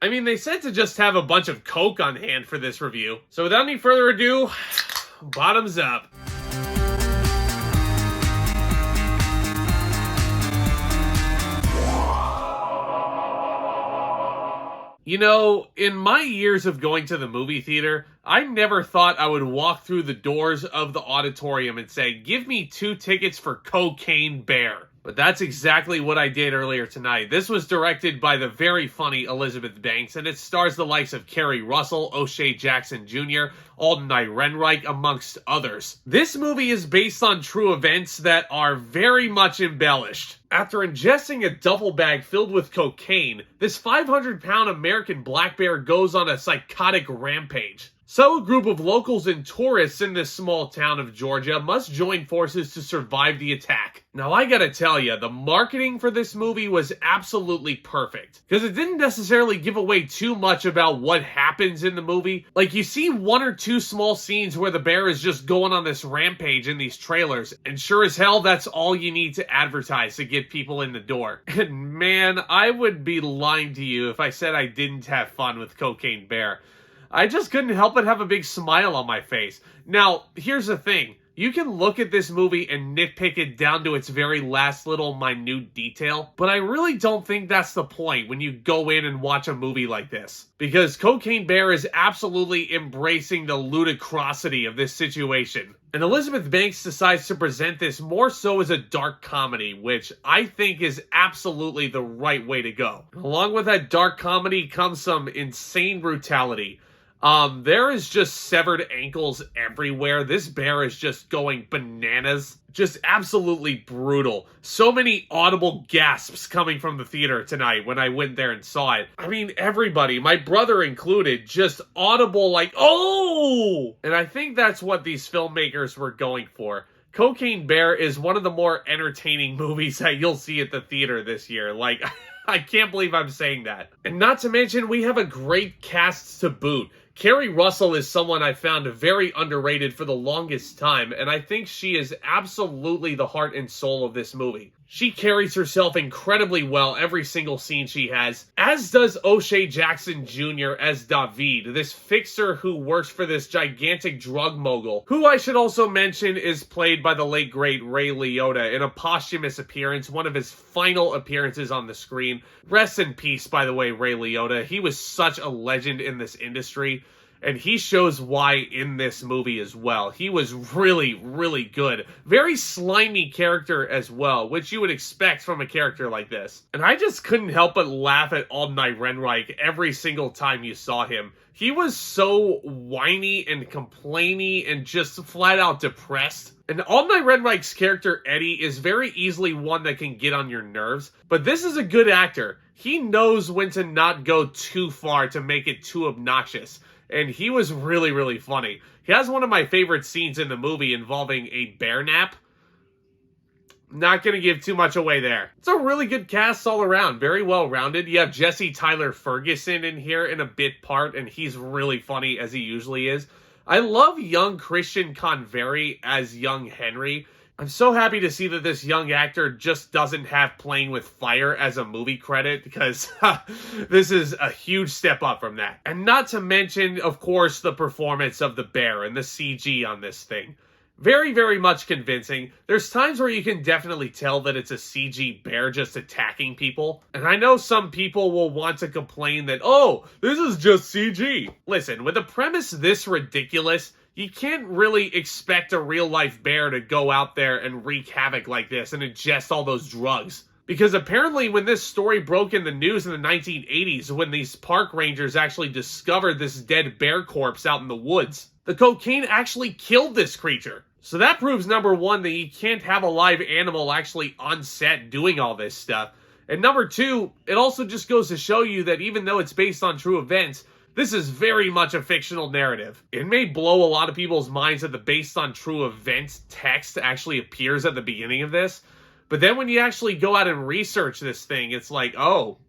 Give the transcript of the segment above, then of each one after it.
I mean, they said to just have a bunch of Coke on hand for this review. So without any further ado, bottoms up. You know, in my years of going to the movie theater, I never thought I would walk through the doors of the auditorium and say, "Give me 2 tickets for Cocaine Bear." But that's exactly what I did earlier tonight. This was directed by the very funny Elizabeth Banks, and it stars the likes of Keri Russell, O'Shea Jackson Jr., Alden Ehrenreich, amongst others. This movie is based on true events that are very much embellished. After ingesting a duffel bag filled with cocaine, this 500-pound American black bear goes on a psychotic rampage. So a group of locals and tourists in this small town of Georgia must join forces to survive the attack. Now I gotta tell ya, the marketing for this movie was absolutely perfect. Because it didn't necessarily give away too much about what happens in the movie. Like, you see 1 or 2 small scenes where the bear is just going on this rampage in these trailers. And sure as hell, that's all you need to advertise to get people in the door. And man, I would be lying to you if I said I didn't have fun with Cocaine Bear. I just couldn't help but have a big smile on my face. Now, here's the thing. You can look at this movie and nitpick it down to its very last little minute detail, but I really don't think that's the point when you go in and watch a movie like this. Because Cocaine Bear is absolutely embracing the ludicrosity of this situation. And Elizabeth Banks decides to present this more so as a dark comedy, which I think is absolutely the right way to go. And along with that dark comedy comes some insane brutality. There is just severed ankles everywhere. This bear is just going bananas. Just absolutely brutal. So many audible gasps coming from the theater tonight when I went there and saw it. I mean, everybody, my brother included, just audible like, "Oh!" And I think that's what these filmmakers were going for. Cocaine Bear is one of the more entertaining movies that you'll see at the theater this year. Like, I can't believe I'm saying that. And not to mention, we have a great cast to boot. Keri Russell is someone I found very underrated for the longest time, and I think she is absolutely the heart and soul of this movie. She carries herself incredibly well every single scene she has, as does O'Shea Jackson Jr. as David, this fixer who works for this gigantic drug mogul, who I should also mention is played by the late great Ray Liotta in a posthumous appearance, one of his final appearances on the screen. Rest in peace, by the way, Ray Liotta. He was such a legend in this industry. And he shows why in this movie as well. He was really, really good. Very slimy character as well, which you would expect from a character like this. And I just couldn't help but laugh at Alden Ehrenreich every single time you saw him. He was so whiny and complainy and just flat out depressed. And Alden Ehrenreich's character, Eddie, is very easily one that can get on your nerves. But this is a good actor. He knows when to not go too far to make it too obnoxious. And he was really, really funny. He has one of my favorite scenes in the movie involving a bear nap. Not going to give too much away there. It's a really good cast all around. Very well rounded. You have Jesse Tyler Ferguson in here in a bit part, and he's really funny as he usually is. I love young Christian Convery as young Henry. I'm so happy to see that this young actor just doesn't have Playing with Fire as a movie credit, because this is a huge step up from that. And not to mention, of course, the performance of the bear and the CG on this thing. Very, very much convincing. There's times where you can definitely tell that it's a CG bear just attacking people. And I know some people will want to complain that, "Oh, this is just CG." Listen, with a premise this ridiculous, you can't really expect a real-life bear to go out there and wreak havoc like this and ingest all those drugs. Because apparently when this story broke in the news in the 1980s, when these park rangers actually discovered this dead bear corpse out in the woods, the cocaine actually killed this creature. So that proves, number one, that you can't have a live animal actually on set doing all this stuff. And number two, it also just goes to show you that even though it's based on true events, this is very much a fictional narrative. It may blow a lot of people's minds that the based on true events text actually appears at the beginning of this. But then when you actually go out and research this thing, it's like, oh,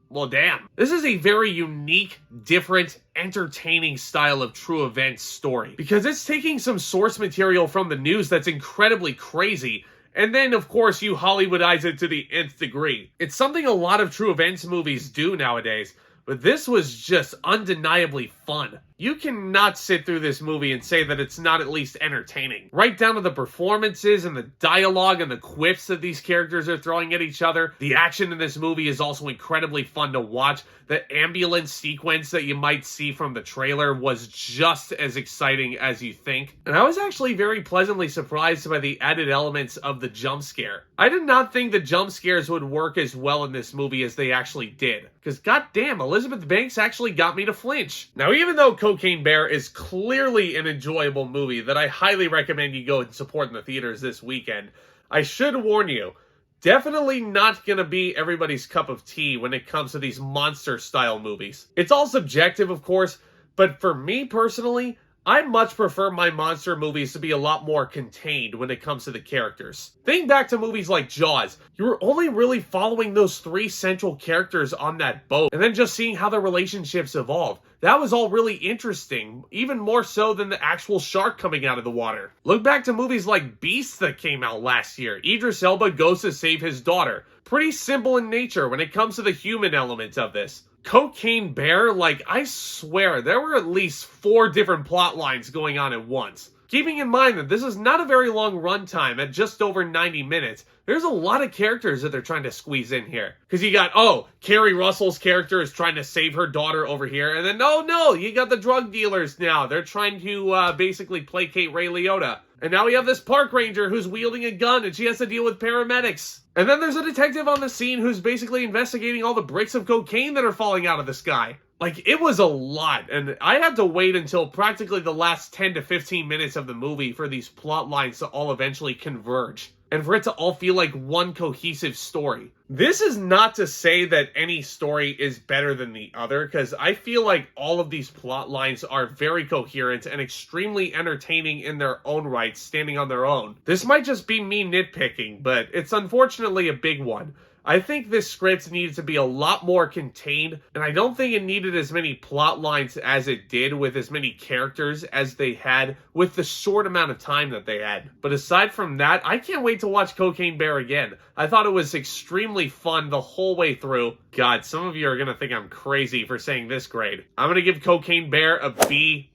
well, damn. This is a very unique, different, entertaining style of true events story. Because it's taking some source material from the news that's incredibly crazy, and then, of course, you Hollywoodize it to the nth degree. It's something a lot of true events movies do nowadays. but this was just undeniably fun. You cannot sit through this movie and say that it's not at least entertaining. Right down to the performances and the dialogue and the quips that these characters are throwing at each other. The action in this movie is also incredibly fun to watch. The ambulance sequence that you might see from the trailer was just as exciting as you think. And I was actually very pleasantly surprised by the added elements of the jump scare. I did not think the jump scares would work as well in this movie as they actually did. Because goddamn, Elizabeth Banks actually got me to flinch. Now, even though Cocaine Bear is clearly an enjoyable movie that I highly recommend you go and support in the theaters this weekend, I should warn you, definitely not gonna be everybody's cup of tea when it comes to these monster-style movies. It's all subjective, of course, but for me personally, I much prefer my monster movies to be a lot more contained when it comes to the characters. Think back to movies like Jaws. You were only really following those three central characters on that boat, and then just seeing how their relationships evolved. That was all really interesting, even more so than the actual shark coming out of the water. Look back to movies like Beast that came out last year. Idris Elba goes to save his daughter. Pretty simple in nature when it comes to the human element of this. Cocaine Bear, like, I swear, there were at least 4 different plot lines going on at once. Keeping in mind that this is not a very long runtime at just over 90 minutes, there's a lot of characters that they're trying to squeeze in here. Because you got, Keri Russell's character is trying to save her daughter over here, and then, no, you got the drug dealers now. They're trying to basically placate Ray Liotta. And now we have this park ranger who's wielding a gun and she has to deal with paramedics. And then there's a detective on the scene who's basically investigating all the bricks of cocaine that are falling out of the sky. Like, it was a lot, and I had to wait until practically the last 10 to 15 minutes of the movie for these plot lines to all eventually converge, and for it to all feel like one cohesive story. This is not to say that any story is better than the other, because I feel like all of these plot lines are very coherent and extremely entertaining in their own right, standing on their own. This might just be me nitpicking, but it's unfortunately a big one. I think this script needed to be a lot more contained, and I don't think it needed as many plot lines as it did with as many characters as they had with the short amount of time that they had. But aside from that, I can't wait to watch Cocaine Bear again. I thought it was extremely fun the whole way through. God, some of you are going to think I'm crazy for saying this grade. I'm going to give Cocaine Bear a B+.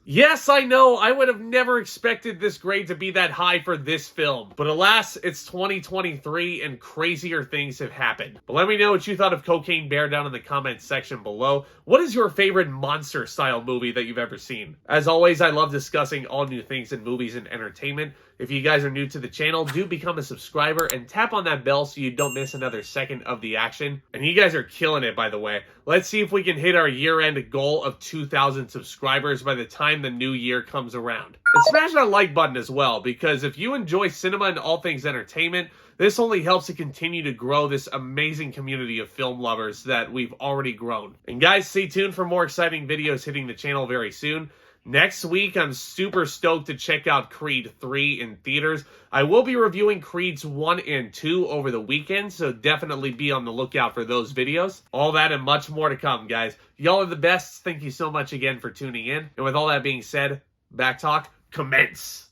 Yes, I know, I would have never expected this grade to be that high for this film. But alas, it's 2023 and crazier things have happened. But let me know what you thought of Cocaine Bear down in the comments section below. What is your favorite monster-style movie that you've ever seen? As always, I love discussing all new things in movies and entertainment. If you guys are new to the channel, do become a subscriber and tap on that bell so you don't miss another second of the action. And you guys are killing it, by the way. Let's see if we can hit our year-end goal of 2,000 subscribers by the time the new year comes around. And smash that like button as well, because if you enjoy cinema and all things entertainment, this only helps to continue to grow this amazing community of film lovers that we've already grown. And guys, stay tuned for more exciting videos hitting the channel very soon. Next week, I'm super stoked to check out Creed 3 in theaters. I will be reviewing Creeds 1 and 2 over the weekend, so definitely be on the lookout for those videos. All that and much more to come, guys. Y'all are the best. Thank you so much again for tuning in. And with all that being said, Back Talk, commence.